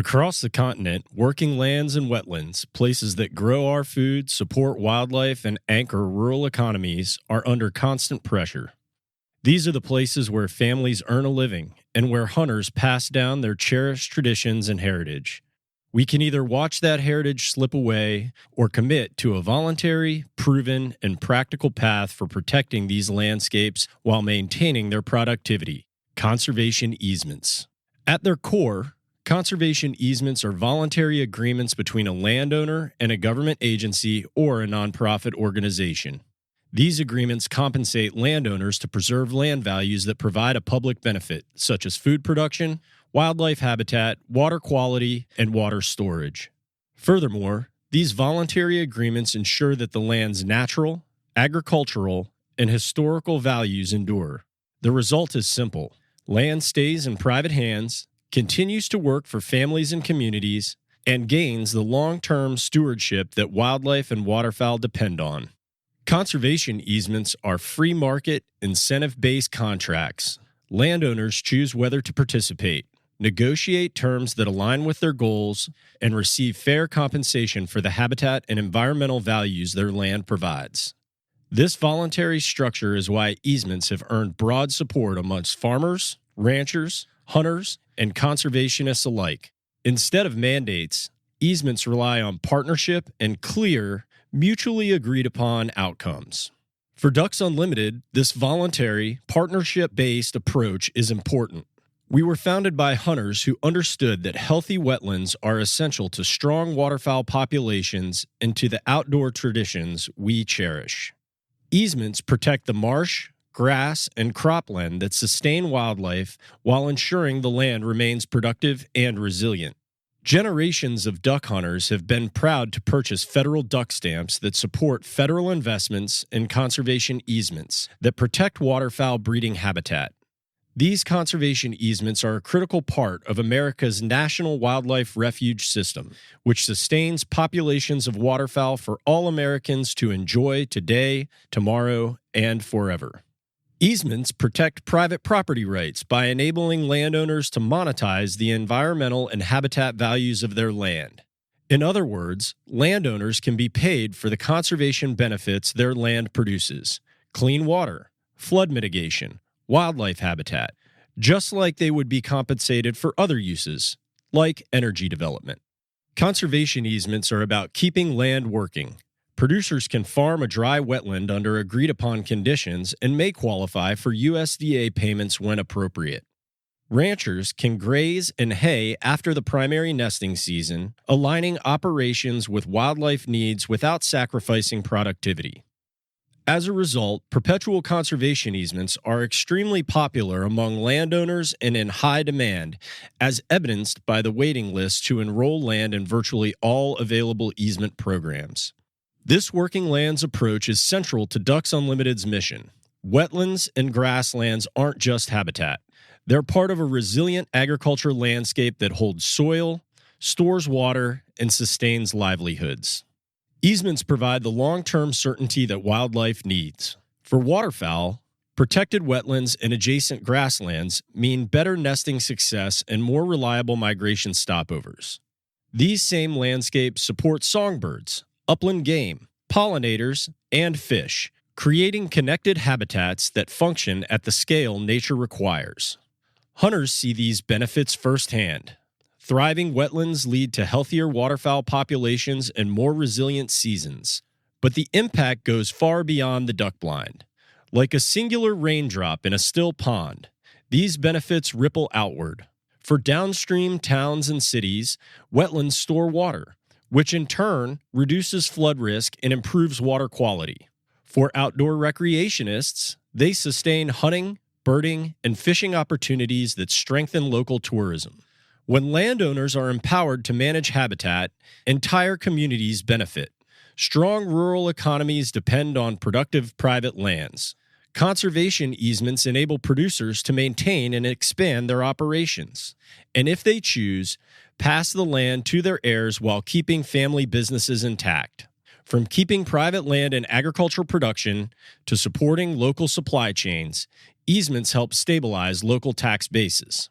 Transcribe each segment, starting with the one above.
Across the continent, working lands and wetlands, places that grow our food, support wildlife, and anchor rural economies, are under constant pressure. These are the places where families earn a living and where hunters pass down their cherished traditions and heritage. We can either watch that heritage slip away or commit to a voluntary, proven, and practical path for protecting these landscapes while maintaining their productivity. Conservation easements. At their core, conservation easements are voluntary agreements between a landowner and a government agency or a nonprofit organization. These agreements compensate landowners to preserve land values that provide a public benefit, such as food production, wildlife habitat, water quality, and water storage. Furthermore, these voluntary agreements ensure that the land's natural, agricultural, and historical values endure. The result is simple. Land stays in private hands, continues to work for families and communities, and gains the long-term stewardship that wildlife and waterfowl depend on. Conservation easements are free market, incentive-based contracts. Landowners choose whether to participate, negotiate terms that align with their goals, and receive fair compensation for the habitat and environmental values their land provides. This voluntary structure is why easements have earned broad support amongst farmers, ranchers, hunters, and conservationists alike. Instead of mandates, easements rely on partnership and clear, mutually agreed upon outcomes. For Ducks Unlimited, this voluntary, partnership-based approach is important. We were founded by hunters who understood that healthy wetlands are essential to strong waterfowl populations and to the outdoor traditions we cherish. Easements protect the marsh, grass, and cropland that sustain wildlife while ensuring the land remains productive and resilient. Generations of duck hunters have been proud to purchase federal duck stamps that support federal investments in conservation easements that protect waterfowl breeding habitat. These conservation easements are a critical part of America's National Wildlife Refuge System, which sustains populations of waterfowl for all Americans to enjoy today, tomorrow, and forever. Easements protect private property rights by enabling landowners to monetize the environmental and habitat values of their land. In other words, landowners can be paid for the conservation benefits their land produces: clean water, flood mitigation, wildlife habitat, just like they would be compensated for other uses, like energy development. Conservation easements are about keeping land working. Producers can farm a dry wetland under agreed-upon conditions and may qualify for USDA payments when appropriate. Ranchers can graze and hay after the primary nesting season, aligning operations with wildlife needs without sacrificing productivity. As a result, perpetual conservation easements are extremely popular among landowners and in high demand, as evidenced by the waiting list to enroll land in virtually all available easement programs. This working lands approach is central to Ducks Unlimited's mission. Wetlands and grasslands aren't just habitat. They're part of a resilient agriculture landscape that holds soil, stores water, and sustains livelihoods. Easements provide the long-term certainty that wildlife needs. For waterfowl, protected wetlands and adjacent grasslands mean better nesting success and more reliable migration stopovers. These same landscapes support songbirds, upland game, pollinators, and fish, creating connected habitats that function at the scale nature requires. Hunters see these benefits firsthand. Thriving wetlands lead to healthier waterfowl populations and more resilient seasons. But the impact goes far beyond the duck blind. Like a singular raindrop in a still pond, these benefits ripple outward. For downstream towns and cities, wetlands store water, which in turn reduces flood risk and improves water quality. For outdoor recreationists, they sustain hunting, birding, and fishing opportunities that strengthen local tourism. When landowners are empowered to manage habitat, entire communities benefit. Strong rural economies depend on productive private lands. Conservation easements enable producers to maintain and expand their operations, and if they choose, pass the land to their heirs while keeping family businesses intact. From keeping private land in agricultural production to supporting local supply chains, easements help stabilize local tax bases.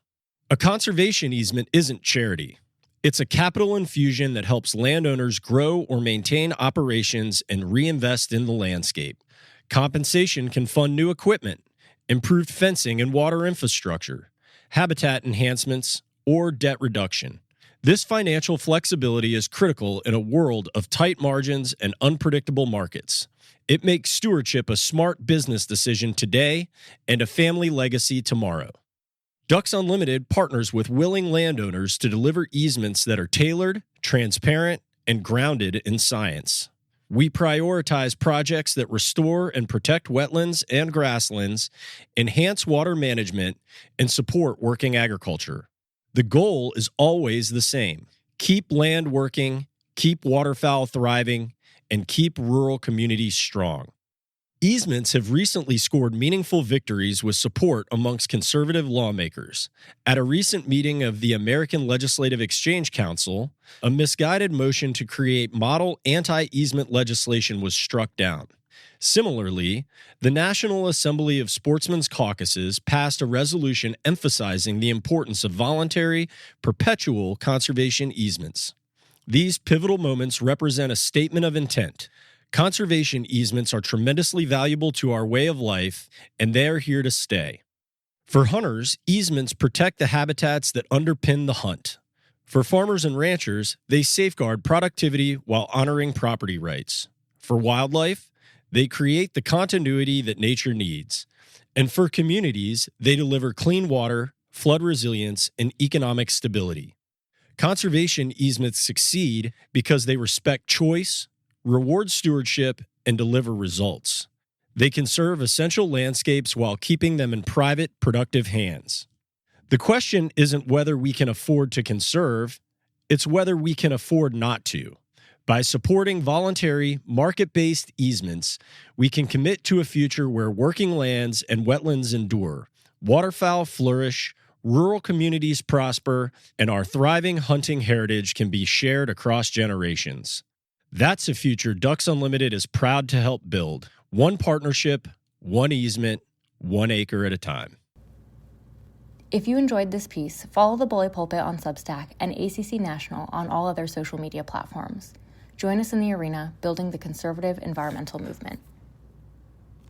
A conservation easement isn't charity. It's a capital infusion that helps landowners grow or maintain operations and reinvest in the landscape. Compensation can fund new equipment, improved fencing and water infrastructure, habitat enhancements, or debt reduction. This financial flexibility is critical in a world of tight margins and unpredictable markets. It makes stewardship a smart business decision today and a family legacy tomorrow. Ducks Unlimited partners with willing landowners to deliver easements that are tailored, transparent, and grounded in science. We prioritize projects that restore and protect wetlands and grasslands, enhance water management, and support working agriculture. The goal is always the same: keep land working, keep waterfowl thriving, and keep rural communities strong. Easements have recently scored meaningful victories with support amongst conservative lawmakers. At a recent meeting of the American Legislative Exchange Council, a misguided motion to create model anti-easement legislation was struck down. Similarly, the National Assembly of Sportsmen's Caucuses passed a resolution emphasizing the importance of voluntary, perpetual conservation easements. These pivotal moments represent a statement of intent. Conservation easements are tremendously valuable to our way of life, and they are here to stay. For hunters, easements protect the habitats that underpin the hunt. For farmers and ranchers, they safeguard productivity while honoring property rights. For wildlife, they create the continuity that nature needs. And for communities, they deliver clean water, flood resilience, and economic stability. Conservation easements succeed because they respect choice, reward stewardship, and deliver results. They can serve essential landscapes while keeping them in private, productive hands. The question isn't whether we can afford to conserve, it's whether we can afford not to. By supporting voluntary, market-based easements, we can commit to a future where working lands and wetlands endure, waterfowl flourish, rural communities prosper, and our thriving hunting heritage can be shared across generations. That's a future Ducks Unlimited is proud to help build. One partnership, one easement, 1 acre at a time. If you enjoyed this piece, follow the Bully Pulpit on Substack and ACC National on all other social media platforms. Join us in the arena building the conservative environmental movement.